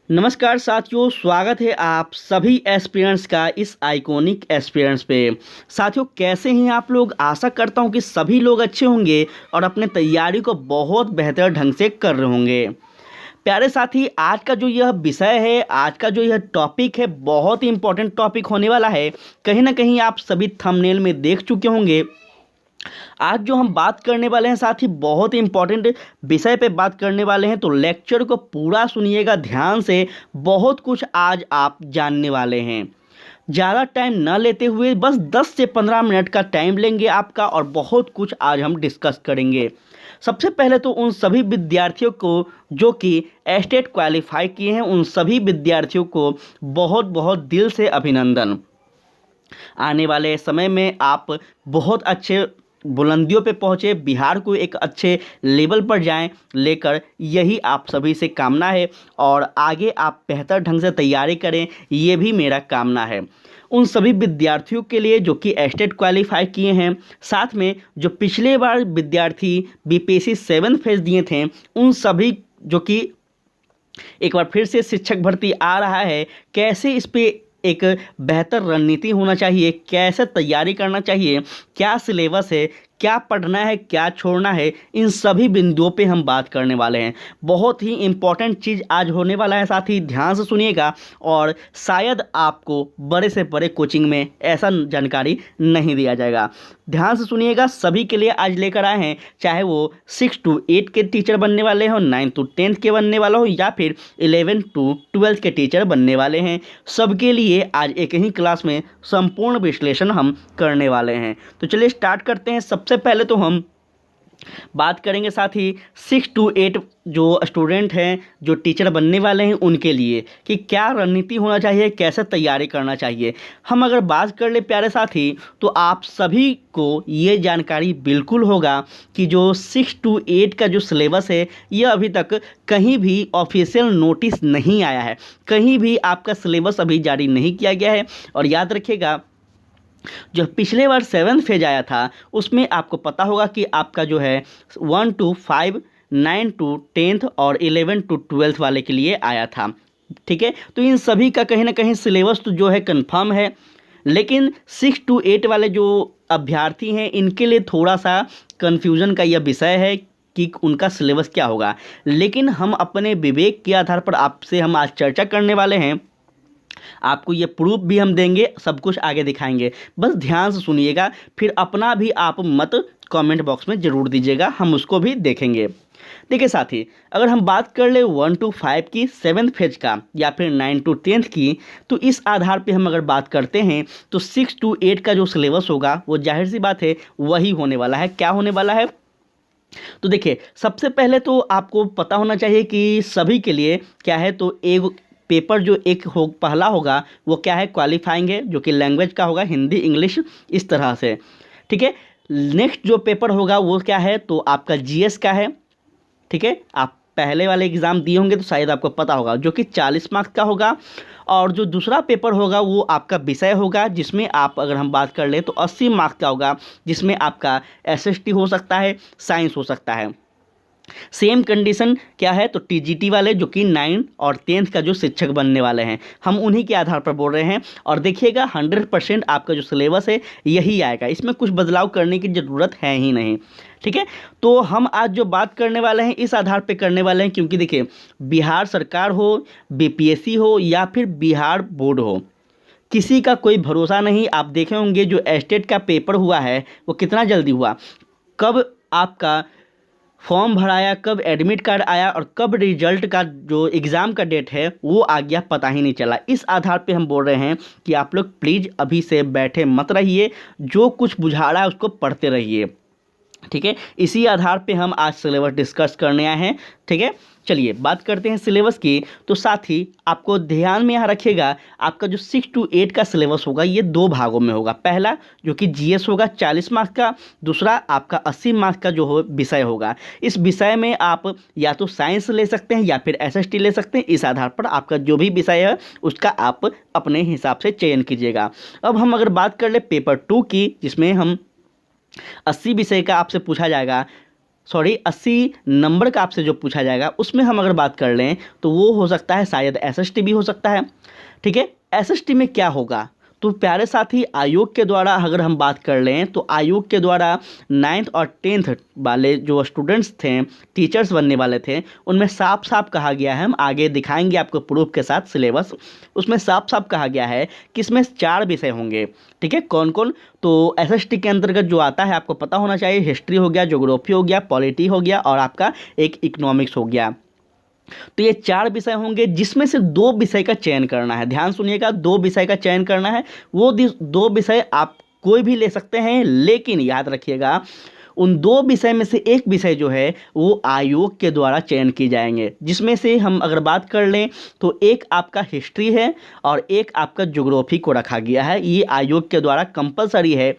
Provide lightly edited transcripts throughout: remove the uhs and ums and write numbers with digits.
नमस्कार साथियों, स्वागत है आप सभी एस्पिरेंट्स का इस आइकॉनिक एस्पिरेंट्स पे। साथियों, कैसे हैं आप लोग? आशा करता हूं कि सभी लोग अच्छे होंगे और अपने तैयारी को बहुत बेहतर ढंग से कर रहे होंगे। प्यारे साथी, आज का जो यह विषय है, आज का जो यह टॉपिक है, बहुत ही इंपॉर्टेंट टॉपिक होने वाला है। कहीं ना कहीं आप सभी थंबनेल में देख चुके होंगे। आज जो हम बात करने वाले हैं साथी, बहुत ही इंपॉर्टेंट विषय पे बात करने वाले हैं, तो लेक्चर को पूरा सुनिएगा ध्यान से। बहुत कुछ आज आप जानने वाले हैं। ज़्यादा टाइम ना लेते हुए बस 10 से 15 मिनट का टाइम लेंगे आपका, और बहुत कुछ आज हम डिस्कस करेंगे। सबसे पहले तो उन सभी विद्यार्थियों को जो कि एस्टेट क्वालिफाई किए हैं, उन सभी विद्यार्थियों को बहुत बहुत दिल से अभिनंदन। आने वाले समय में आप बहुत अच्छे बुलंदियों पे पहुँचे, बिहार को एक अच्छे लेवल पर जाएं लेकर, यही आप सभी से कामना है। और आगे आप बेहतर ढंग से तैयारी करें, ये भी मेरा कामना है। उन सभी विद्यार्थियों के लिए जो कि एस्टेट क्वालिफाई किए हैं, साथ में जो पिछले बार विद्यार्थी बीपीएससी 7 फेज दिए थे, उन सभी जो कि एक बार फिर से शिक्षक भर्ती आ रहा है, कैसे इस पे एक बेहतर रणनीति होना चाहिए, कैसे तैयारी करना चाहिए, क्या सिलेबस है, क्या पढ़ना है, क्या छोड़ना है, इन सभी बिंदुओं पे हम बात करने वाले हैं। बहुत ही इम्पॉर्टेंट चीज़ आज होने वाला है साथी, ध्यान से सुनिएगा। और शायद आपको बड़े से बड़े कोचिंग में ऐसा जानकारी नहीं दिया जाएगा। ध्यान से सुनिएगा, सभी के लिए आज लेकर आए हैं, चाहे वो 6 to 8 के टीचर बनने वाले हों, 9 to 10 के बनने वाला हो, या फिर 11 to 12 के टीचर बनने वाले हैं। सबके लिए आज एक ही क्लास में संपूर्ण विश्लेषण हम करने वाले हैं। तो चलिए स्टार्ट करते हैं। सबसे पहले तो हम बात करेंगे साथ ही 6 to 8 जो स्टूडेंट हैं, जो टीचर बनने वाले हैं, उनके लिए कि क्या रणनीति होना चाहिए, कैसे तैयारी करना चाहिए। हम अगर बात कर ले प्यारे साथी, तो आप सभी को ये जानकारी बिल्कुल होगा कि जो 6 to 8 का जो सिलेबस है, यह अभी तक कहीं भी ऑफिशियल नोटिस नहीं आया है, कहीं भी आपका सिलेबस अभी जारी नहीं किया गया है। और याद रखिएगा, जो पिछले बार 7 फेज आया था, उसमें आपको पता होगा कि आपका जो है 1 to 5, 9 to 10 और 11 to 12 वाले के लिए आया था। ठीक है, तो इन सभी का कहीं ना कहीं सिलेबस तो जो है कंफर्म है, लेकिन 6 to 8 वाले जो अभ्यर्थी हैं, इनके लिए थोड़ा सा कन्फ्यूज़न का यह विषय है कि उनका सिलेबस क्या होगा। लेकिन हम अपने विवेक के आधार पर आपसे हम आज चर्चा करने वाले हैं। आपको ये प्रूफ भी हम देंगे, सब कुछ आगे दिखाएंगे, बस ध्यान से सुनिएगा। फिर अपना भी आप मत कमेंट बॉक्स में ज़रूर दीजिएगा, हम उसको भी देखेंगे। देखिए साथी, अगर हम बात कर ले 1 to 5 की 7th फेज का, या फिर 9 to 10th की, तो इस आधार पे हम अगर बात करते हैं, तो 6 to 8 का जो सिलेबस होगा, वो जाहिर सी बात है वही होने वाला है। क्या होने वाला है? तो देखिए, सबसे पहले तो आपको पता होना चाहिए कि सभी के लिए क्या है। तो एक पेपर जो एक हो पहला होगा, वो क्या है, क्वालिफाइंग है, जो कि लैंग्वेज का होगा, हिंदी इंग्लिश इस तरह से। ठीक है, नेक्स्ट जो पेपर होगा वो क्या है, तो आपका जीएस का है। ठीक है, आप पहले वाले एग्ज़ाम दिए होंगे तो शायद आपको पता होगा, जो कि 40 मार्क्स का होगा। और जो दूसरा पेपर होगा वो आपका विषय होगा, जिसमें आप अगर हम बात कर ले तो 80 मार्क्स का होगा, जिसमें आपका एसएसटी हो सकता है, साइंस हो सकता है। सेम कंडीशन क्या है, तो टीजीटी वाले जो कि 9 और 10th का जो शिक्षक बनने वाले हैं, हम उन्हीं के आधार पर बोल रहे हैं। और देखिएगा 100% आपका जो सिलेबस है यही आएगा, इसमें कुछ बदलाव करने की ज़रूरत है ही नहीं। ठीक है, तो हम आज जो बात करने वाले हैं इस आधार पे करने वाले हैं, क्योंकि देखिए, बिहार सरकार हो, बीपीएससी हो, या फिर बिहार बोर्ड हो, किसी का कोई भरोसा नहीं। आप देखे होंगे जो एस्टेट का पेपर हुआ है वो कितना जल्दी हुआ, कब आपका फॉर्म भराया, कब एडमिट कार्ड आया, और कब रिजल्ट का जो एग्ज़ाम का डेट है वो आ गया, पता ही नहीं चला। इस आधार पे हम बोल रहे हैं कि आप लोग प्लीज़ अभी से बैठे मत रहिए, जो कुछ बुझा रहा है उसको पढ़ते रहिए। ठीक है, इसी आधार पे हम आज सिलेबस डिस्कस करने आए हैं। ठीक है, चलिए बात करते हैं सिलेबस की। तो साथ ही आपको ध्यान में यहाँ रखिएगा, आपका जो 6 to 8 का सिलेबस होगा ये 2 भागों में होगा। पहला जो कि जीएस होगा 40 मार्क्स का, दूसरा आपका 80 मार्क्स का जो हो विषय होगा। इस विषय में आप या तो साइंस ले सकते हैं या फिर एसएसटी ले सकते हैं। इस आधार पर आपका जो भी विषय है उसका आप अपने हिसाब से चयन कीजिएगा। अब हम अगर बात कर ले पेपर 2 की, जिसमें हम 80 विषय का आपसे पूछा जाएगा, सॉरी 80 नंबर का आपसे जो पूछा जाएगा उसमें हम अगर बात कर लें तो वो हो सकता है शायद एसएसटी भी हो सकता है। ठीक है, एसएसटी में क्या होगा, तो प्यारे साथी आयोग के द्वारा अगर हम बात कर लें तो आयोग के द्वारा 9th और 10th वाले जो स्टूडेंट्स थे, टीचर्स बनने वाले थे, उनमें साफ साफ कहा गया है, हम आगे दिखाएंगे आपको प्रूफ के साथ सिलेबस, उसमें साफ साफ कहा गया है कि इसमें 4 विषय होंगे। ठीक है, कौन कौन, तो एसएसटी के अंतर्गत जो आता है आपको पता होना चाहिए, हिस्ट्री हो गया, ज्योग्राफी हो गया, पॉलिटी हो गया और आपका एक इकोनॉमिक्स हो गया। तो ये 4 विषय होंगे जिसमें से 2 विषय का चयन करना है। ध्यान सुनिएगा, 2 विषय का चयन करना है। वो 2 विषय आप कोई भी ले सकते हैं, लेकिन याद रखिएगा उन 2 विषय में से एक विषय जो है वो आयोग के द्वारा चयन किए जाएंगे, जिसमें से हम अगर बात कर लें तो एक आपका हिस्ट्री है और एक आपका ज्योग्राफी को रखा गया है। ये आयोग के द्वारा कंपलसरी है।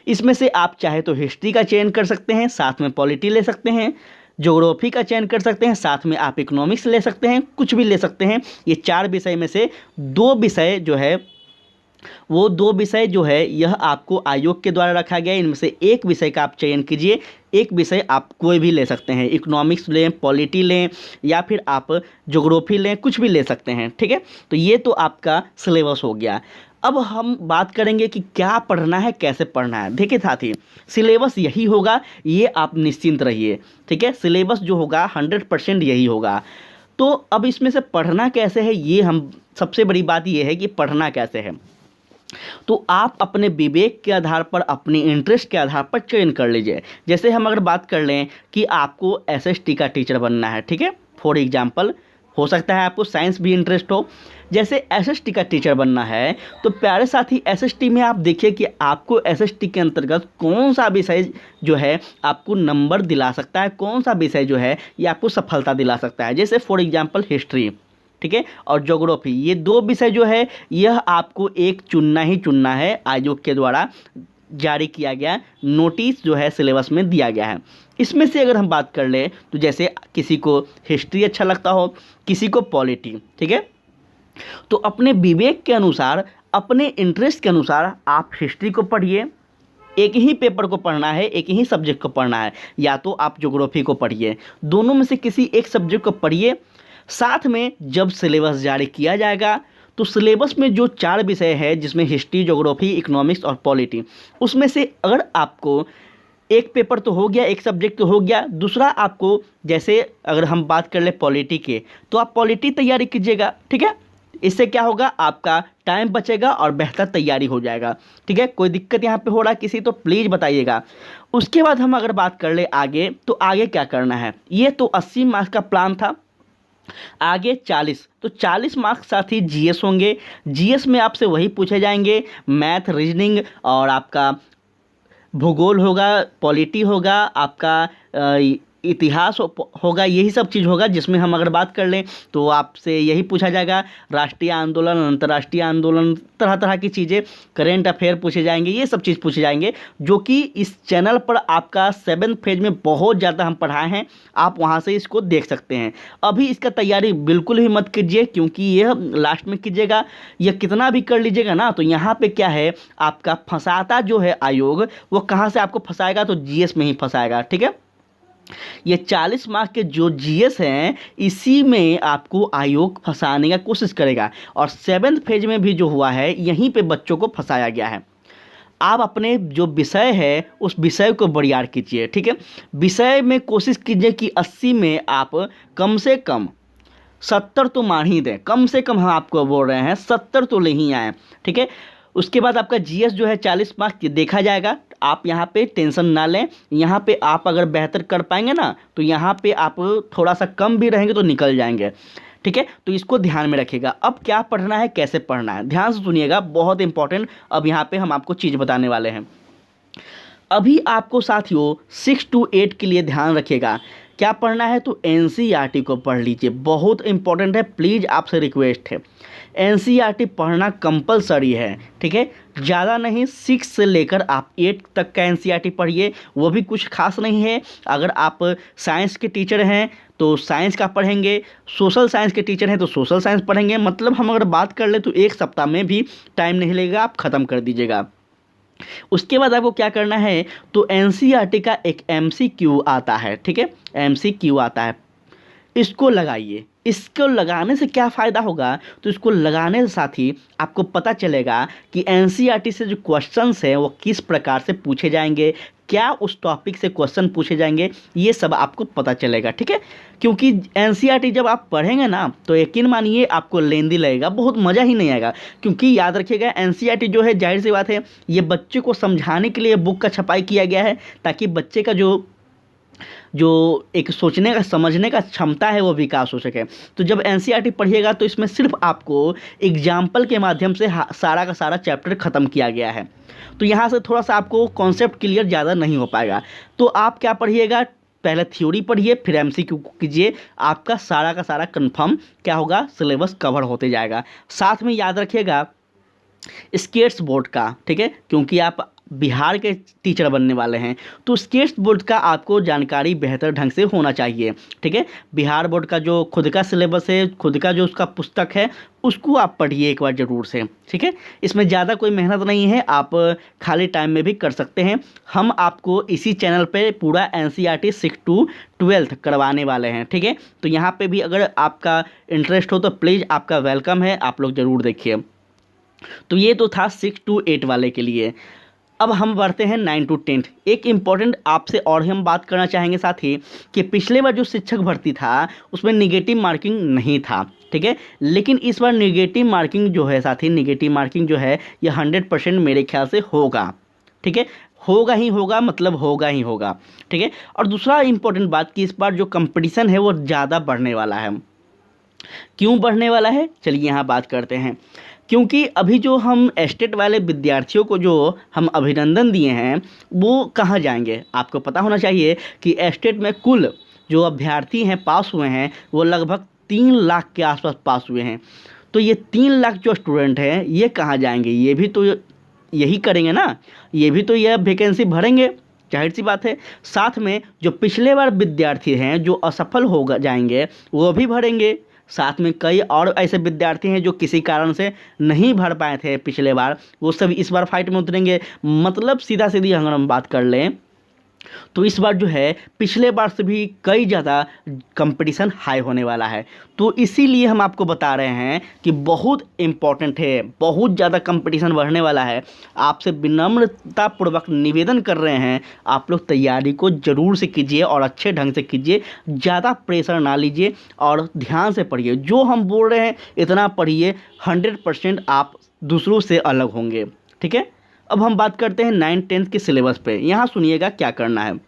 इसमें से आप चाहे तो हिस्ट्री का चयन कर सकते हैं, साथ में पॉलिटी ले सकते हैं, ज्योग्राफी का चयन कर सकते हैं, साथ में आप इकोनॉमिक्स ले सकते हैं, कुछ भी ले सकते हैं। ये 4 विषय में से 2 विषय जो है वो 2 विषय जो है यह आपको आयोग के द्वारा रखा गया है। इनमें से एक विषय का आप चयन कीजिए, एक विषय आप कोई भी ले सकते हैं, इकोनॉमिक्स लें, पॉलिटी लें या फिर आप ज्योग्राफी लें, कुछ भी ले सकते हैं। ठीक है, तो ये तो आपका सिलेबस हो गया। अब हम बात करेंगे कि क्या पढ़ना है, कैसे पढ़ना है। देखिए साथी, सिलेबस यही होगा, ये आप निश्चिंत रहिए। ठीक है, सिलेबस जो होगा 100% यही होगा। तो अब इसमें से पढ़ना कैसे है, ये हम सबसे बड़ी बात ये है कि पढ़ना कैसे है, तो आप अपने विवेक के आधार पर, अपने इंटरेस्ट के आधार पर चयन कर लीजिए। जैसे हम अगर बात कर लें कि आपको एसएसटी का टीचर बनना है, ठीक है, फॉर एग्जांपल हो सकता है आपको साइंस भी इंटरेस्ट हो। जैसे एसएसटी का टीचर बनना है तो प्यारे साथी एसएसटी में आप देखिए कि आपको एसएसटी के अंतर्गत कौन सा विषय जो है आपको नंबर दिला सकता है, कौन सा विषय जो है ये आपको सफलता दिला सकता है। जैसे फॉर एग्जांपल हिस्ट्री, ठीक है, और ज्योग्राफी, ये 2 विषय जो है यह आपको एक चुनना ही चुनना है। आयोग के द्वारा जारी किया गया नोटिस जो है सिलेबस में दिया गया है। इसमें से अगर हम बात कर लें तो जैसे किसी को हिस्ट्री अच्छा लगता हो, किसी को पॉलिटी, ठीक है, तो अपने विवेक के अनुसार, अपने इंटरेस्ट के अनुसार आप हिस्ट्री को पढ़िए। एक ही पेपर को पढ़ना है, एक ही सब्जेक्ट को पढ़ना है, या तो आप ज्योग्राफी को पढ़िए, दोनों में से किसी एक सब्जेक्ट को पढ़िए। साथ में जब सिलेबस जारी किया जाएगा तो सिलेबस में जो 4 विषय है जिसमें हिस्ट्री, ज्योग्राफी, इकोनॉमिक्स और पॉलिटी, उसमें से अगर आपको एक पेपर तो हो गया, एक सब्जेक्ट तो हो गया, दूसरा आपको जैसे अगर हम बात कर ले पॉलिटी के, तो आप पॉलिटी तैयारी कीजिएगा। ठीक है, इससे क्या होगा, आपका टाइम बचेगा और बेहतर तैयारी हो जाएगा। ठीक है, कोई दिक्कत यहाँ पे हो रहा है किसी तो प्लीज़ बताइएगा। उसके बाद हम अगर बात कर ले आगे, तो आगे क्या करना है, ये तो 80 मार्क्स का प्लान था। आगे 40, तो 40 मार्क्स साथ ही जीएस होंगे। जीएस में आपसे वही पूछे जाएंगे, मैथ, रीजनिंग और आपका भूगोल होगा, पॉलिटी होगा, आपका इतिहास होगा, यही सब चीज़ होगा। जिसमें हम अगर बात कर लें तो आपसे यही पूछा जाएगा, राष्ट्रीय आंदोलन, अंतर्राष्ट्रीय आंदोलन, तरह तरह की चीज़ें, करेंट अफेयर पूछे जाएंगे, ये सब चीज़ पूछे जाएंगे, जो कि इस चैनल पर आपका 7th फेज में बहुत ज़्यादा हम पढ़ाए हैं। आप वहाँ से इसको देख सकते हैं। अभी इसका तैयारी बिल्कुल भी मत कीजिए, क्योंकि यह लास्ट में कीजिएगा। यह कितना भी कर लीजिएगा ना, तो यहाँ पे क्या है, आपका फंसाता जो है आयोग, वो कहाँ से आपको फंसाएगा, तो जीएस में ही फंसाएगा। ठीक है, ये 40 मार्क के जो जीएस हैं, इसी में आपको आयोग फंसाने का कोशिश करेगा। और 7th फेज में भी जो हुआ है, यहीं पे बच्चों को फंसाया गया है। आप अपने जो विषय है उस विषय को बरियार कीजिए। ठीक है, विषय में कोशिश कीजिए कि 80 में आप कम से कम 70 तो मान ही दें, कम से कम हम आपको बोल रहे हैं 70 तो ले ही आए। ठीक है, उसके बाद आपका जीएस जो है 40 मार्क्स देखा जाएगा। आप यहाँ पे टेंशन ना लें, यहाँ पे आप अगर बेहतर कर पाएंगे ना, तो यहाँ पे आप थोड़ा सा कम भी रहेंगे तो निकल जाएंगे। ठीक है, तो इसको ध्यान में रखिएगा। अब क्या पढ़ना है, कैसे पढ़ना है, ध्यान से सुनिएगा, बहुत इंपॉर्टेंट। अब यहाँ पे हम आपको चीज़ बताने वाले हैं। अभी आपको साथियों 6 to 8 के लिए ध्यान रखिएगा, क्या पढ़ना है, तो एनसीईआरटी को पढ़ लीजिए, बहुत इंपॉर्टेंट है। प्लीज़ आपसे रिक्वेस्ट है, एनसीईआरटी पढ़ना कंपलसरी है। ठीक है, ज़्यादा नहीं, 6 से लेकर आप 8 तक का एनसीईआरटी पढ़िए, वो भी कुछ खास नहीं है। अगर आप साइंस के टीचर हैं तो साइंस का पढ़ेंगे, सोशल साइंस के टीचर हैं तो सोशल साइंस पढ़ेंगे। मतलब हम अगर बात कर ले तो 1 सप्ताह में भी टाइम नहीं लगेगा, आप ख़त्म कर दीजिएगा। उसके बाद आपको क्या करना है, तो एनसीईआरटी का एक एमसीक्यू आता है, ठीक है, एमसीक्यू आता है, इसको लगाइए। इसको लगाने से क्या फ़ायदा होगा, तो इसको लगाने के साथ ही आपको पता चलेगा कि एनसीईआरटी से जो क्वेश्चंस हैं वो किस प्रकार से पूछे जाएंगे, क्या उस टॉपिक से क्वेश्चन पूछे जाएंगे, ये सब आपको पता चलेगा, ठीक है। क्योंकि एनसीईआरटी जब आप पढ़ेंगे ना तो यकीन मानिए आपको लेंदी लगेगा, बहुत मज़ा ही नहीं आएगा। क्योंकि याद रखिएगा एनसीईआरटी जो है, जाहिर सी बात है, ये बच्चे को समझाने के लिए बुक का छपाई किया गया है, ताकि बच्चे का जो जो एक सोचने का समझने का क्षमता है वो विकास हो सके। तो जब एनसीईआरटी पढ़िएगा तो इसमें सिर्फ आपको एग्जाम्पल के माध्यम से सारा का सारा चैप्टर ख़त्म किया गया है। तो यहाँ से थोड़ा सा आपको कॉन्सेप्ट क्लियर ज़्यादा नहीं हो पाएगा। तो आप क्या पढ़िएगा, पहले थ्योरी पढ़िए, फिर एमसीक्यू कीजिए, आपका सारा का सारा कंफर्म क्या होगा, सिलेबस कवर होते जाएगा। साथ में याद रखिएगा स्टेट्स बोर्ड का, ठीक है, क्योंकि आप बिहार के टीचर बनने वाले हैं, तो स्टेट्स बोर्ड का आपको जानकारी बेहतर ढंग से होना चाहिए, ठीक है। बिहार बोर्ड का जो खुद का सिलेबस है, खुद का जो उसका पुस्तक है, उसको आप पढ़िए एक बार ज़रूर से, ठीक है। इसमें ज़्यादा कोई मेहनत नहीं है, आप खाली टाइम में भी कर सकते हैं। हम आपको इसी चैनल पे पूरा एनसीईआरटी 6 to 12 करवाने वाले हैं, ठीक है। तो यहाँ पे भी अगर आपका इंटरेस्ट हो तो प्लीज़ आपका वेलकम है, आप लोग ज़रूर देखिए। तो ये तो था 6 to 8 वाले के लिए। अब हम बढ़ते हैं 9 to 10। एक इम्पॉर्टेंट आपसे और हम बात करना चाहेंगे साथ ही, कि पिछले बार जो शिक्षक भर्ती था उसमें निगेटिव मार्किंग नहीं था, ठीक है। लेकिन इस बार निगेटिव मार्किंग जो है साथी, निगेटिव मार्किंग जो है ये 100% मेरे ख्याल से होगा, ठीक है। होगा ही होगा, मतलब होगा ही होगा, ठीक है। और दूसरा इम्पोर्टेंट बात कि इस बार जो कंपटीशन है वो ज़्यादा बढ़ने वाला है। क्यों बढ़ने वाला है, चलिए यहाँ बात करते हैं। क्योंकि अभी जो हम एस्टेट वाले विद्यार्थियों को जो हम अभिनंदन दिए हैं वो कहाँ जाएंगे, आपको पता होना चाहिए कि एस्टेट में कुल जो अभ्यर्थी हैं पास हुए हैं वो लगभग 3 लाख के आसपास पास हुए हैं। तो ये 3 लाख जो स्टूडेंट हैं ये कहाँ जाएंगे, ये भी तो यही करेंगे ना, ये भी तो यह वैकेंसी भरेंगे, जाहिर सी बात है। साथ में जो पिछले बार विद्यार्थी हैं जो असफल हो जाएंगे वो भी भरेंगे। साथ में कई और ऐसे विद्यार्थी हैं जो किसी कारण से नहीं भर पाए थे पिछले बार, वो सब इस बार फाइट में उतरेंगे। मतलब सीधा सीधी अगर हम बात कर लें तो इस बार जो है पिछले बार से भी कई ज़्यादा कंपटीशन हाई होने वाला है। तो इसीलिए हम आपको बता रहे हैं कि बहुत इम्पॉर्टेंट है, बहुत ज़्यादा कंपटीशन बढ़ने वाला है। आपसे विनम्रतापूर्वक निवेदन कर रहे हैं, आप लोग तैयारी को ज़रूर से कीजिए और अच्छे ढंग से कीजिए, ज़्यादा प्रेशर ना लीजिए और ध्यान से पढ़िए। जो हम बोल रहे हैं इतना पढ़िए, 100% आप दूसरों से अलग होंगे, ठीक है। अब हम बात करते हैं 9th-10th के सिलेबस पे। यहाँ सुनिएगा क्या करना है।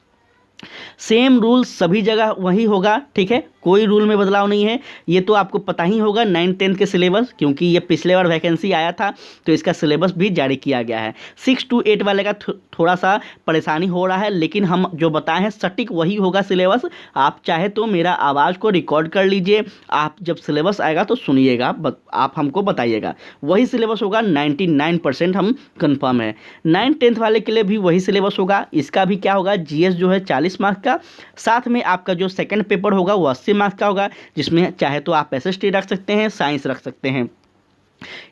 सेम रूल सभी जगह वही होगा, ठीक है, कोई रूल में बदलाव नहीं है। ये तो आपको पता ही होगा 9th-10th के सिलेबस, क्योंकि ये पिछले बार वैकेंसी आया था तो इसका सिलेबस भी जारी किया गया है। 6 to 8 वाले का थोड़ा सा परेशानी हो रहा है, लेकिन हम जो बताए हैं सटीक वही होगा सिलेबस। आप चाहे तो मेरा आवाज़ को रिकॉर्ड कर लीजिए, आप जब सिलेबस आएगा तो सुनिएगा, आप हमको बताइएगा, वही सिलेबस होगा। 99% हम कंफर्म है। 9th-10th वाले के लिए भी वही सिलेबस होगा। इसका भी क्या होगा, जीएस जो है 40 मार्क्स का, साथ में आपका जो सेकंड पेपर होगा वो 80 मार्क्स का होगा, जिसमें चाहे तो आप एसएसटी रख सकते हैं, साइंस रख सकते हैं।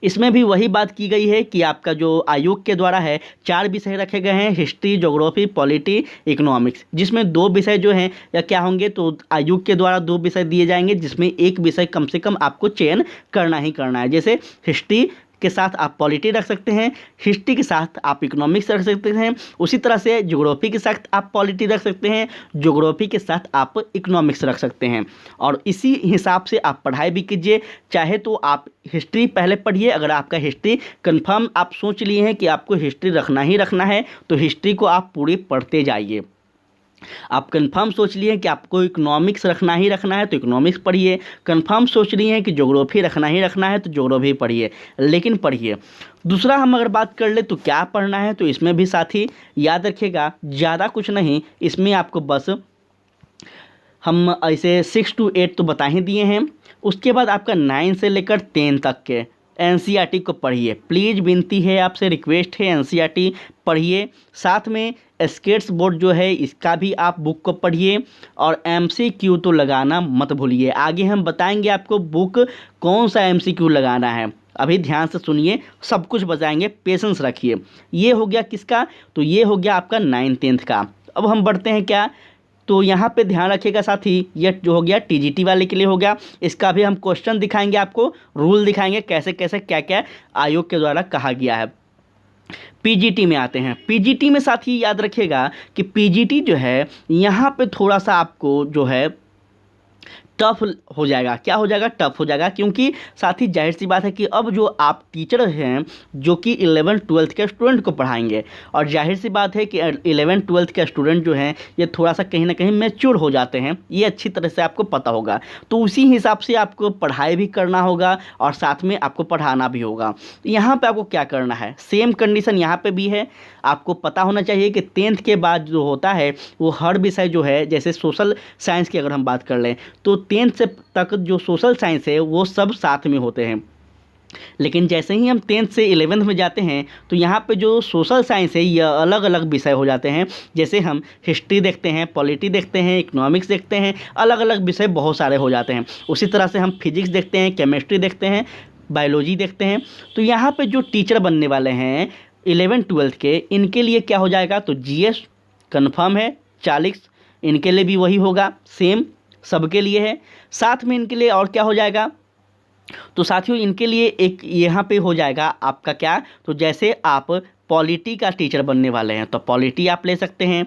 इसमें भी वही बात की गई है कि आपका जो आयोग के द्वारा है 4 विषय रखे गए हैं, हिस्ट्री, ज्योग्राफी, पॉलिटी, इकोनॉमिक्स, जिसमें 2 विषय जो हैं या क्या होंगे, तो आयोग के द्वारा 2 विषय दिए जाएंगे, जिसमें एक विषय कम से कम आपको चयन करना ही करना है। जैसे हिस्ट्री के साथ आप पॉलिटी रख सकते हैं, हिस्ट्री के साथ आप इकोनॉमिक्स रख सकते हैं, उसी तरह से ज्योग्राफी के साथ आप पॉलिटी रख सकते हैं, ज्योग्राफी के साथ आप इकोनॉमिक्स रख सकते हैं। और इसी हिसाब से आप पढ़ाई भी कीजिए। चाहे तो आप हिस्ट्री पहले पढ़िए, अगर आपका हिस्ट्री कंफर्म आप सोच लिए हैं कि आपको हिस्ट्री रखना ही रखना है तो हिस्ट्री को आप पूरी पढ़ते जाइए। आप कंफर्म सोच लिए हैं कि आपको इकोनॉमिक्स रखना ही रखना है तो इकोनॉमिक्स पढ़िए, कंफर्म सोच लिए हैं कि ज्योग्राफी रखना ही रखना है तो ज्योग्राफी पढ़िए, लेकिन पढ़िए। दूसरा हम अगर बात कर ले तो क्या पढ़ना है, तो इसमें भी साथी याद रखिएगा ज़्यादा कुछ नहीं, इसमें आपको बस हम ऐसे 6 to 8 तो बता ही दिए हैं। उसके बाद आपका 9 से लेकर 10 तक के एनसीईआरटी को पढ़िए, प्लीज़ विनती है आपसे, रिक्वेस्ट है, एनसीईआरटी पढ़िए। साथ में स्टेट्स बोर्ड जो है इसका भी आप बुक को पढ़िए और एमसीक्यू तो लगाना मत भूलिए। आगे हम बताएंगे आपको बुक कौन सा एमसीक्यू लगाना है, अभी ध्यान से सुनिए, सब कुछ बताएंगे, पेशेंस रखिए। ये हो गया किसका, तो ये हो गया आपका 9th-10th का। अब हम बढ़ते हैं क्या, तो यहाँ पे ध्यान रखिएगा साथी, ये जो हो गया टीजीटी वाले के लिए हो गया। इसका भी हम क्वेश्चन दिखाएंगे, आपको रूल दिखाएंगे कैसे कैसे क्या क्या आयोग के द्वारा कहा गया है। पीजीटी में आते हैं। पीजीटी में साथी याद रखिएगा कि पीजीटी जो है यहाँ पे थोड़ा सा आपको जो है टफ हो जाएगा। क्या हो जाएगा, टफ हो जाएगा, क्योंकि साथ ही जाहिर सी बात है कि अब जो आप टीचर हैं जो कि 11th-12th के स्टूडेंट को पढ़ाएंगे, और जाहिर सी बात है कि 11th-12th के स्टूडेंट जो हैं ये थोड़ा सा कहीं ना कहीं मैच्योर हो जाते हैं, ये अच्छी तरह से आपको पता होगा। तो उसी हिसाब से आपको पढ़ाई भी करना होगा और साथ में आपको पढ़ाना भी होगा। यहाँ पर आपको क्या करना है, सेम कंडीशन यहाँ पर भी है। आपको पता होना चाहिए कि 10th के बाद जो होता है वो हर विषय जो है, जैसे सोशल साइंस की अगर हम बात कर लें तो 10th से तक जो सोशल साइंस है वो सब साथ में होते हैं। लेकिन जैसे ही हम 10th से 11th में जाते हैं तो यहाँ पे जो सोशल साइंस है ये अलग अलग विषय हो जाते हैं। जैसे हम हिस्ट्री देखते हैं, पॉलिटी देखते हैं, इकोनॉमिक्स देखते हैं, अलग अलग विषय बहुत सारे हो जाते हैं। उसी तरह से हम फिजिक्स देखते हैं, केमिस्ट्री देखते हैं, बायोलॉजी देखते हैं। तो यहाँ पे जो टीचर बनने वाले हैं 11th-12th के, इनके लिए क्या हो जाएगा, तो जीएस कन्फर्म है, 40 इनके लिए भी वही होगा, सेम सबके लिए है। साथ में इनके लिए और क्या हो जाएगा, तो साथियों इनके लिए एक यहाँ पे हो जाएगा आपका क्या, तो जैसे आप पॉलिटी का टीचर बनने वाले हैं तो पॉलिटी आप ले सकते हैं,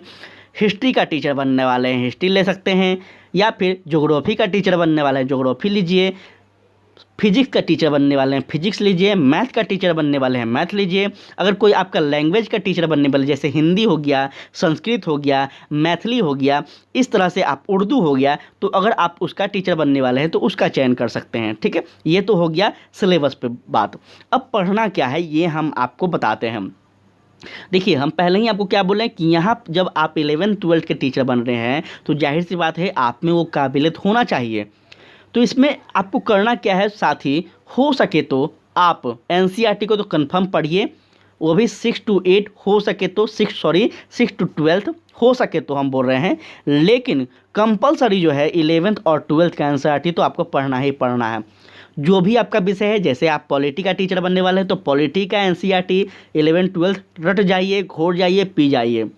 हिस्ट्री का टीचर बनने वाले हैं हिस्ट्री ले सकते हैं, या फिर ज्योग्राफी का टीचर बनने वाले हैं ज्योग्राफी लीजिए, फिजिक्स का टीचर बनने वाले हैं फिजिक्स लीजिए, मैथ का टीचर बनने वाले हैं मैथ लीजिए। अगर कोई आपका लैंग्वेज का टीचर बनने वाले, जैसे हिंदी हो गया, संस्कृत हो गया, मैथिली हो गया, इस तरह से आप उर्दू हो गया, तो अगर आप उसका टीचर बनने वाले हैं तो उसका चयन कर सकते हैं। ठीक है, ये तो हो गया सिलेबस पे बात। अब पढ़ना क्या है ये हम आपको बताते हैं। देखिए हम पहले ही आपको क्या बोले कि यहाँ जब आप 11th-12th के टीचर बन रहे हैं तो जाहिर सी बात है आप में वो काबिलियत होना चाहिए। तो इसमें आपको करना क्या है साथी, हो सके तो आप एनसीईआरटी को तो कंफर्म पढ़िए, वो भी 6 to 8 हो सके तो 6 to 12th हो सके तो हम बोल रहे हैं, लेकिन कंपलसरी जो है 11th और 12th का एनसीईआरटी तो आपको पढ़ना ही पढ़ना है। जो भी आपका विषय है, जैसे आप पॉलिटी का टीचर बनने वाले हैं तो पॉलिटी का एनसीईआरटी 11th-12th रट जाइए, घोर जाइए, पी जाइए।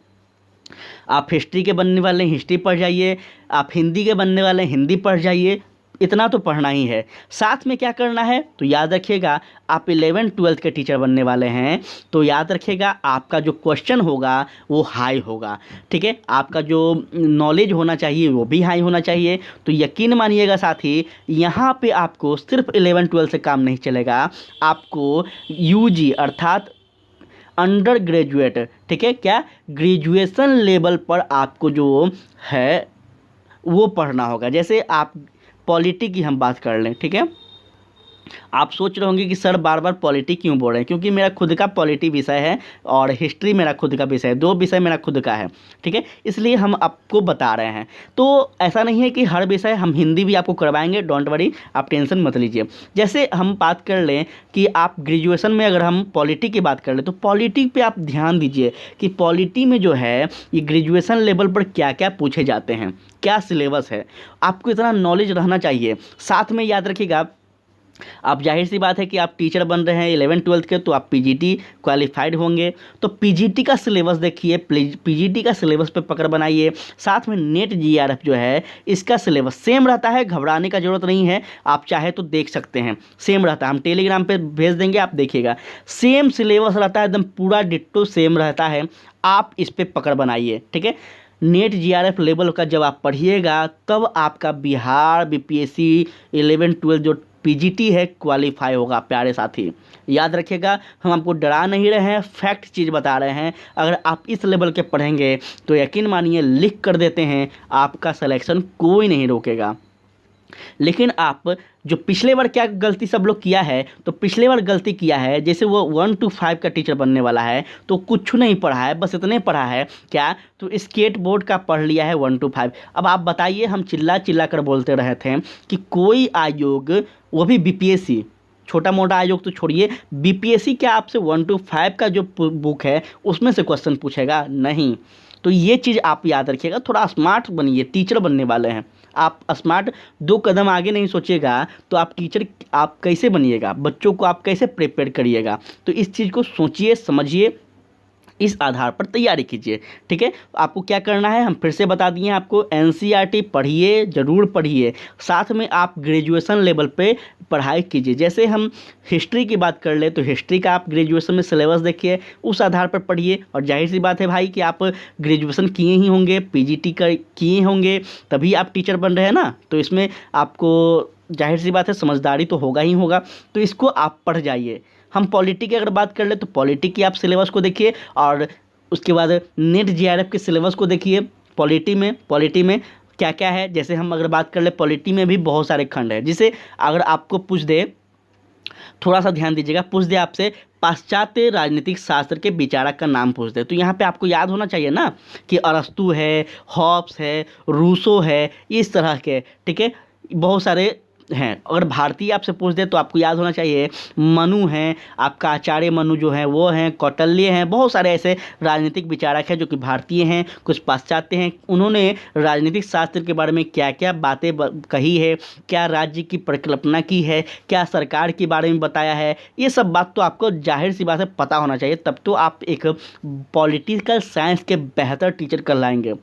आप हिस्ट्री के बनने वाले हैं हिस्ट्री पढ़ जाइए, आप हिंदी के बनने वाले हैं हिंदी पढ़ जाइए, इतना तो पढ़ना ही है। साथ में क्या करना है, तो याद रखिएगा आप 11th-12th के टीचर बनने वाले हैं तो याद रखिएगा आपका जो क्वेश्चन होगा वो हाई होगा। ठीक है, आपका जो नॉलेज होना चाहिए वो भी हाई होना चाहिए। तो यकीन मानिएगा साथी, यहाँ पे आपको सिर्फ 11th-12th से काम नहीं चलेगा, आपको यूजी अर्थात अंडर ग्रेजुएट, ठीक है, क्या ग्रेजुएशन लेवल पर आपको जो है वो पढ़ना होगा। जैसे आप पॉलिटी की हम बात कर लें, ठीक है, आप सोच रहे होंगे कि सर बार बार पॉलिटी क्यों बोल रहे हैं, क्योंकि मेरा खुद का पॉलिटी विषय है और हिस्ट्री मेरा खुद का विषय है, दो विषय मेरा खुद का है। ठीक है, इसलिए हम आपको बता रहे हैं। तो ऐसा नहीं है कि हर विषय हम हिंदी भी आपको करवाएंगे, डोंट वरी, आप टेंशन मत लीजिए। जैसे हम बात कर लें कि आप ग्रेजुएशन में अगर हम पॉलिटी की बात कर लें तो पॉलिटी पे आप ध्यान दीजिए कि पॉलिटी में जो है ये ग्रेजुएशन लेवल पर क्या क्या पूछे जाते हैं, क्या सिलेबस है, आपको इतना नॉलेज रहना चाहिए। साथ में याद रखिएगा, आप जाहिर सी बात है कि आप टीचर बन रहे हैं 11th-12th के तो आप पीजीटी क्वालिफाइड होंगे, तो पीजीटी का सिलेबस देखिए, पीजीटी का सिलेबस पे पकड़ बनाइए। साथ में नेट जीआरएफ जो है इसका सिलेबस सेम रहता है, घबराने का ज़रूरत नहीं है, आप चाहे तो देख सकते हैं, सेम रहता है। हम टेलीग्राम पे भेज देंगे, आप देखिएगा, सेम सिलेबस रहता है, एकदम पूरा डिट्टो सेम रहता है। आप इस पर पकड़ बनाइए। ठीक है, नेट जीआरएफ लेवल का जब आप पढ़िएगा तब आपका बिहार बीपीएससी 11th-12th जो पीजीटी है क्वालिफाई होगा। प्यारे साथी याद रखिएगा, हम आपको डरा नहीं रहे हैं, फैक्ट चीज़ बता रहे हैं। अगर आप इस लेवल के पढ़ेंगे तो यकीन मानिए लिख कर देते हैं, आपका सिलेक्शन कोई नहीं रोकेगा। लेकिन आप जो पिछले बार क्या गलती सब लोग किया है, तो पिछले बार गलती किया है, जैसे वो 1 to 5 का टीचर बनने वाला है तो कुछ नहीं पढ़ा है, बस इतने पढ़ा है क्या, तो स्केट बोर्ड का पढ़ लिया है 1 to 5। अब आप बताइए, हम चिल्ला चिल्ला कर बोलते रहे थे कि कोई आयोग, वो भी बीपीएससी, छोटा मोटा आयोग तो छोड़िए, बीपीएससी क्या आपसे 1 to 5 का जो बुक है उसमें से क्वेश्चन पूछेगा? नहीं। तो ये चीज़ आप याद रखिएगा, थोड़ा स्मार्ट बनिए, टीचर बनने वाले हैं, आप स्मार्ट 2 कदम आगे नहीं सोचिएगा तो आप टीचर आप कैसे बनिएगा, बच्चों को आप कैसे प्रिपेयर करिएगा। तो इस चीज़ को सोचिए, समझिए, इस आधार पर तैयारी कीजिए। ठीक है, आपको क्या करना है हम फिर से बता दिए हैं आपको। एनसीईआरटी पढ़िए, ज़रूर पढ़िए, साथ में आप ग्रेजुएशन लेवल पे पढ़ाई कीजिए। जैसे हम हिस्ट्री की बात कर ले तो हिस्ट्री का आप ग्रेजुएशन में सिलेबस देखिए, उस आधार पर पढ़िए। और जाहिर सी बात है भाई कि आप ग्रेजुएशन किए ही होंगे, पीजीटी का किए होंगे, तभी आप टीचर बन रहे हैं ना। तो इसमें आपको जाहिर सी बात है समझदारी तो होगा ही होगा, तो इसको आप पढ़ जाइए। हम पॉलिटी की अगर बात कर ले तो पॉलिटी की आप सिलेबस को देखिए, और उसके बाद नेट जीआरएफ के सिलेबस को देखिए। पॉलिटी में क्या क्या है, जैसे हम अगर बात कर ले पॉलिटी में भी बहुत सारे खंड है, जिसे अगर आपको पूछ दे, थोड़ा सा ध्यान दीजिएगा, पूछ दे आपसे पाश्चात्य राजनीतिक शास्त्र के विचारक का नाम पूछ दे, तो यहाँ पे आपको याद होना चाहिए ना कि अरस्तू है, हॉब्स है, रूसो है, इस तरह के, ठीक है, बहुत सारे हैं। अगर भारतीय आपसे पूछ दे तो आपको याद होना चाहिए मनु हैं, आपका आचार्य मनु जो हैं वो हैं, कौटिल्य हैं, बहुत सारे ऐसे राजनीतिक विचारक हैं जो कि भारतीय हैं, कुछ पाश्चात्य हैं। उन्होंने राजनीतिक शास्त्र के बारे में क्या क्या बातें कही है, क्या राज्य की परिकल्पना की है, क्या सरकार के बारे में बताया है, ये सब बात तो आपको जाहिर सी बात है पता होना चाहिए, तब तो आप एक पॉलिटिकल साइंस के बेहतर टीचर कहलाएंगे।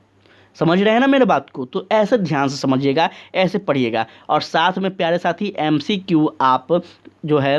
समझ रहे हैं ना मेरे बात को? तो ऐसे ध्यान से समझिएगा, ऐसे पढ़िएगा। और साथ में प्यारे साथी एमसीक्यू आप जो है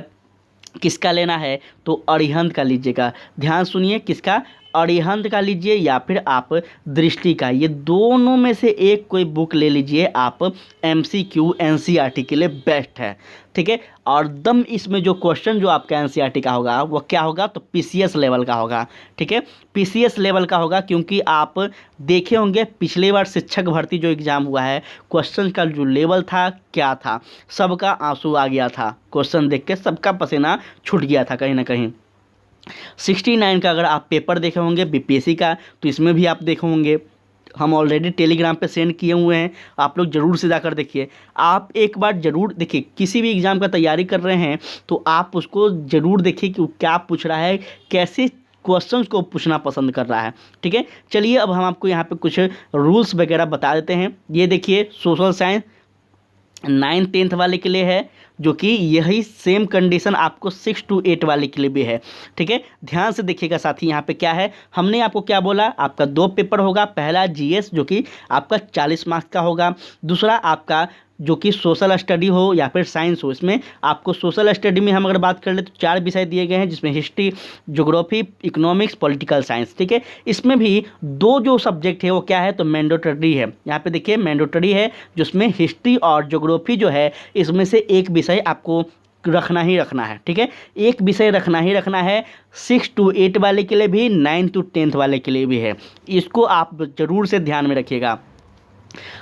किसका लेना है तो अरिहंत का लीजिएगा। ध्यान सुनिए, किसका? अरिहंत का लीजिए या फिर आप दृष्टि का, ये दोनों में से एक कोई बुक ले लीजिए आप, एमसीक्यू एनसीईआरटी के लिए बेस्ट है। ठीक है, और दम इसमें जो क्वेश्चन जो आपका एनसीईआरटी का होगा वो क्या होगा तो पीसीएस लेवल का होगा। ठीक है, पीसीएस लेवल का होगा, क्योंकि आप देखे होंगे पिछली बार शिक्षक भर्ती जो एग्ज़ाम हुआ है, क्वेश्चन का जो लेवल था क्या था, सबका आंसू आ गया था, क्वेश्चन देख के सबका पसीना छूट गया था कहीं ना कहीं। 69 का अगर आप पेपर देखे होंगे बीपीएससी का, तो इसमें भी आप देखे होंगे, हम ऑलरेडी टेलीग्राम पे सेंड किए हुए हैं, आप लोग ज़रूर से जाकर देखिए। आप एक बार ज़रूर देखिए, किसी भी एग्ज़ाम का तैयारी कर रहे हैं तो आप उसको ज़रूर देखिए कि वो क्या पूछ रहा है, कैसे क्वेश्चंस को पूछना पसंद कर रहा है। ठीक है, चलिए अब हम आपको यहाँ पे कुछ रूल्स वगैरह बता देते हैं। ये देखिए, सोशल साइंस 9th-10th वाले के लिए है, जो कि यही सेम कंडीशन आपको 6 to 8 वाले के लिए भी है। ठीक है, ध्यान से देखिएगा साथी, यहाँ पे क्या है, हमने आपको क्या बोला, आपका 2 पेपर होगा, पहला जीएस जो कि आपका 40 मार्क्स का होगा, दूसरा आपका जो कि सोशल स्टडी हो या फिर साइंस हो। इसमें आपको सोशल स्टडी में हम अगर बात कर ले तो 4 विषय दिए गए हैं, जिसमें history, geography, economics, political science. ठीक है, इसमें भी 2 जो सब्जेक्ट है वो क्या है तो मैंडेटरी है। यहाँ पे देखिए मैंडेटरी है, जिसमें हिस्ट्री और ज्योग्राफी जो है, इसमें से एक विषय आपको रखना ही रखना है। ठीक है, एक विषय रखना ही रखना है, 6 to 8 वाले के लिए भी, 9 to 10th वाले के लिए भी है। इसको आप ज़रूर से ध्यान में रखिएगा।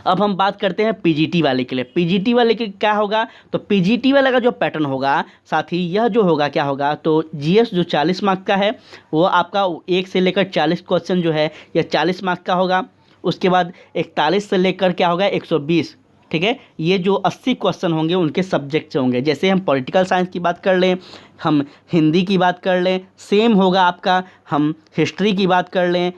अब हम बात करते हैं पीजीटी वाले के लिए। पीजीटी वाले के क्या होगा तो पीजीटी वाले का जो पैटर्न होगा साथी, यह जो होगा क्या होगा तो जीएस जो 40 मार्क का है वो आपका 1 से लेकर 40 क्वेश्चन जो है यह 40 मार्क का होगा। उसके बाद 41 से लेकर क्या होगा 120। ठीक है, ये जो 80 क्वेश्चन होंगे उनके सब्जेक्ट से होंगे। जैसे हम पॉलिटिकल साइंस की बात कर लें, हम हिंदी की बात कर लें, सेम होगा आपका, हम हिस्ट्री की बात कर लें,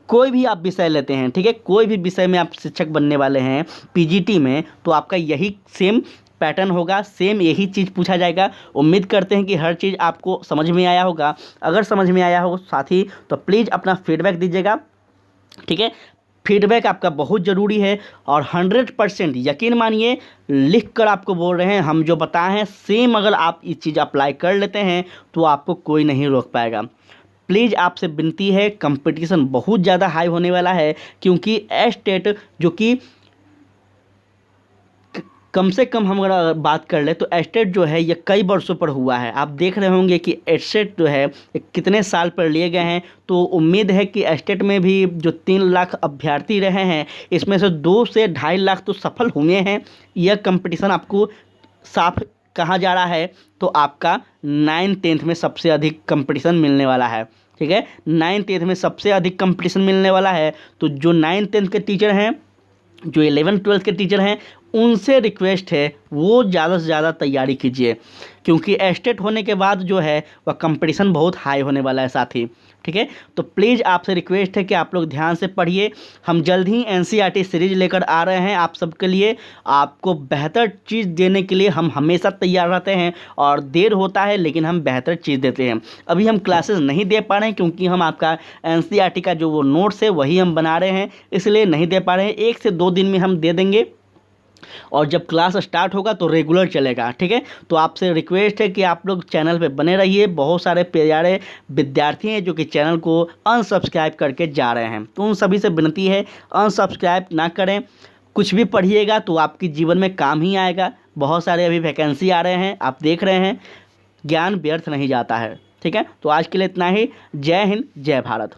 कोई भी आप विषय लेते हैं, ठीक है, कोई भी विषय में आप शिक्षक बनने वाले हैं पीजीटी में, तो आपका यही सेम पैटर्न होगा, सेम यही चीज़ पूछा जाएगा। उम्मीद करते हैं कि हर चीज़ आपको समझ में आया होगा। अगर समझ में आया हो साथी तो प्लीज़ अपना फीडबैक दीजिएगा। ठीक है, फीडबैक आपका बहुत ज़रूरी है, और 100% यकीन मानिए, लिख कर आपको बोल रहे हैं, हम जो बताए हैं सेम अगर आप इस चीज़ अप्लाई कर लेते हैं तो आपको कोई नहीं रोक पाएगा। प्लीज़ आपसे विनती है, कंपटीशन बहुत ज़्यादा हाई होने वाला है, क्योंकि एस्टेट जो कि कम से कम हम अगर बात कर ले तो एस्टेट जो है ये कई वर्षों पर हुआ है। आप देख रहे होंगे कि एस्टेट जो है कितने साल पर लिए गए हैं। तो उम्मीद है कि एस्टेट में भी जो 3 लाख अभ्यर्थी रहे हैं, इसमें से 2 से 2.5 लाख तो सफल हुए हैं। यह कंपटीशन आपको साफ कहा जा रहा है, तो आपका 9th-10th में सबसे अधिक कंपटीशन मिलने वाला है। ठीक है, 9th-10th में सबसे अधिक कंपटीशन मिलने वाला है। तो जो 9th-10th के टीचर हैं, जो 11th-12th के टीचर हैं, उनसे रिक्वेस्ट है वो ज़्यादा से ज़्यादा तैयारी कीजिए, क्योंकि एस्टेट होने के बाद जो है वह कंपटीशन बहुत हाई होने वाला है साथी। ठीक है, तो प्लीज़ आपसे रिक्वेस्ट है कि आप लोग ध्यान से पढ़िए। हम जल्द ही एनसीईआरटी सीरीज लेकर आ रहे हैं आप सबके लिए। आपको बेहतर चीज़ देने के लिए हम हमेशा तैयार रहते हैं, और देर होता है लेकिन हम बेहतर चीज़ देते हैं। अभी हम क्लासेस नहीं दे पा रहे हैं क्योंकि हम आपका एनसीईआरटी का जो वो नोट्स है वही हम बना रहे हैं, इसलिए नहीं दे पा रहे हैं। 1 से 2 दिन में हम दे देंगे, और जब क्लास स्टार्ट होगा तो रेगुलर चलेगा। ठीक है, तो आपसे रिक्वेस्ट है कि आप लोग चैनल पे बने रहिए। बहुत सारे प्यारे विद्यार्थी हैं जो कि चैनल को अनसब्सक्राइब करके जा रहे हैं, तो उन सभी से विनती है अनसब्सक्राइब ना करें। कुछ भी पढ़िएगा तो आपके जीवन में काम ही आएगा। बहुत सारे अभी वैकेंसी आ रहे हैं, आप देख रहे हैं, ज्ञान व्यर्थ नहीं जाता है। ठीक है, तो आज के लिए इतना ही। जय हिंद, जय भारत।